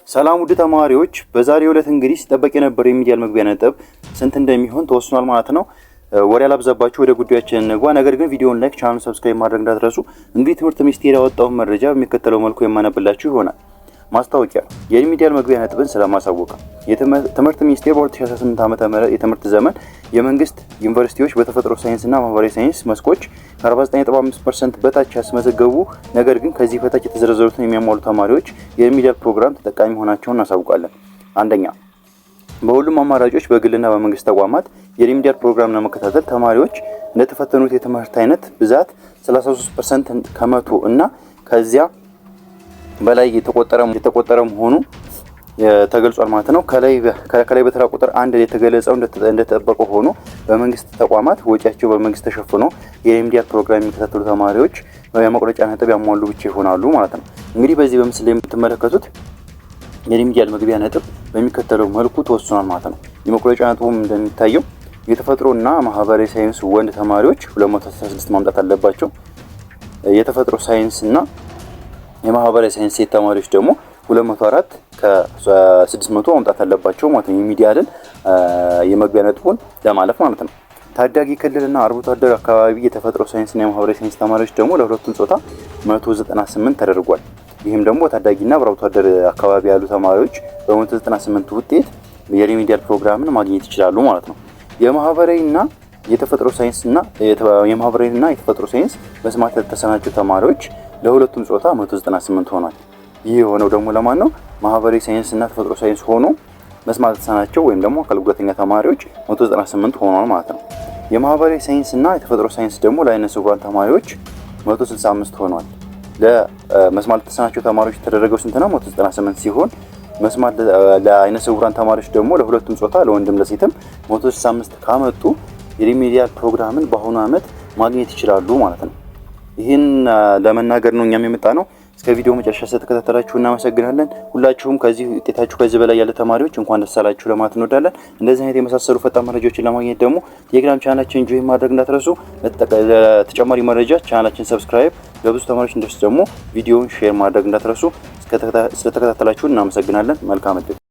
ሰላም ውድ ተማሪዎች በዛሬው ዕለት እንግዲህ ሲጠበቅ የነበረው የሚዲያል መግቢያ ነጥብ ስንት እንደሚሆን ተወስኗል ማለት ነው። ወሬ አላብዛባችሁ ወደ ጉዳያችን እንግባ። ነገር ግን ቪዲዮውን ላይክ፣ ቻናሉን ሰብስክራይብ ማድረግ እንዳትረሱ። እንግዲህ ትምህርት ሚኒስቴር ያወጣው መረጃ በሚከተለው መልኩ የማነብላችሁ ይሆናል። ማስታወቂያ የሚዲያል መግቢያ ነጥብን ስለማሳወቅ የትምህርት ሚኒስቴር በ2018 ዓ.ም የትምህርት ዘመን የመንግስት ዩኒቨርሲቲዎች በተፈጥሮ ሳይንስና ማህበራዊ ሳይንስ መስኮች 49.5% በታች ያስመዘገቡ ነገር ግን ከዚህ በታች የተዘረዘሩትን የሚያሟሉ ተማሪዎች የሪሚዲያል ፕሮግራም ተጠቃሚ መሆናቸውን እናሳውቃለን። አንደኛ፣ በሁሉም አማራጮች በግልና በመንግስት ተቋማት የሪሚዲያል ፕሮግራም ለመከታተል ተማሪዎች እንደተፈተኑት የትምህርት አይነት ብዛት 33% ከመቶ እና ከዚያ በላይ የተቆጠረ መሆኑ ተገልጿል ማለት ነው። ከላይ በተራ ቁጥር 1 የተገለጸው እንደተጠበቀ ሆኖ በመንግስት ተቋማት ወጪያቸው በመንግስት ተሸፍኖ የሪሚዲያል ፕሮግራም የሚከታተሉ ተማሪዎች የመቁረጫ ነጥብ ያሟሉ ብቻ ይሆናሉ ማለት ነው። እንግዲህ በዚህ በምስል ላይ የምትመለከቱት የሪሚዲያል መግቢያ ነጥብ በሚከተለው መልኩ ተወስኗል ማለት ነው። የመቁረጫ ነጥቡም እንደሚታየው የተፈጥሮና ማህበራዊ ሳይንስ ወንድ ተማሪዎች 216 ማምጣት አለባቸው። የተፈጥሮ ሳይንስና የማህበራዊ ሳይንስ ሴት ተማሪዎች ደግሞ 204 ከ600 ማምጣት አለባቸው ማለት ነው። የሚዲያልን የመግቢያ ነጥቡን ለማለፍ ማለት ነው። ታዳጊ ክልልና አርብቶ አደር አካባቢ የተፈጥሮ ሳይንስና የማህበራዊ ሳይንስ ተማሪዎች ደግሞ ለሁለቱም ጾታ 198 ተደርጓል። ይህም ደግሞ ታዳጊና አርብቶ አደር አካባቢ ያሉ ተማሪዎች በ198 ውጤት የሪሚዲያል ፕሮግራምን ማግኘት ይችላሉ ማለት ነው። የማህበራዊና የተፈጥሮ ሳይንስና የማህበራዊና የተፈጥሮ ሳይንስ መስማት የተሳናቸው ተማሪዎች ለሁለቱም ጾታ 198 ሆኗል። ይህ የሆነው ደግሞ ለማን ነው? ማህበራዊ ሳይንስ እና ተፈጥሮ ሳይንስ ሆኖ መስማት የተሳናቸው ወይም ደግሞ አካል ጉዳተኛ ተማሪዎች 198 ሆኗል ማለት ነው። የማህበራዊ ሳይንስ እና የተፈጥሮ ሳይንስ ደግሞ ለዓይነ ስውራን ተማሪዎች 165 ሆኗል። ለመስማት የተሳናቸው ተማሪዎች የተደረገው ስንት ነው? 198 ሲሆን መስማት ለዓይነ ስውራን ተማሪዎች ደግሞ ለሁለቱም ጾታ ለወንድም ለሴትም 165 ካመጡ የሪሚዲያል ፕሮግራምን በአሁኑ ዓመት ማግኘት ይችላሉ ማለት ነው። ይህን ለመናገር ነው እኛም የመጣ ነው። እስከ ቪዲዮ መጨረሻ ስለተከታተላችሁ እናመሰግናለን። ሁላችሁም ከዚህ ውጤታችሁ ከዚህ በላይ ያለ ተማሪዎች እንኳን ደስ አላችሁ ለማለት እንወዳለን። እንደዚህ አይነት የመሳሰሉ ፈጣን መረጃዎችን ለማግኘት ደግሞ ቴሌግራም ቻናላችን ጆይን ማድረግ እንዳትረሱ። ለተጨማሪ መረጃ ቻናላችን ሰብስክራይብ፣ ለብዙ ተማሪዎች እንዲደርስ ደግሞ ቪዲዮውን ሼር ማድረግ እንዳትረሱ። ስለተከታተላችሁ እናመሰግናለን። መልካም እድል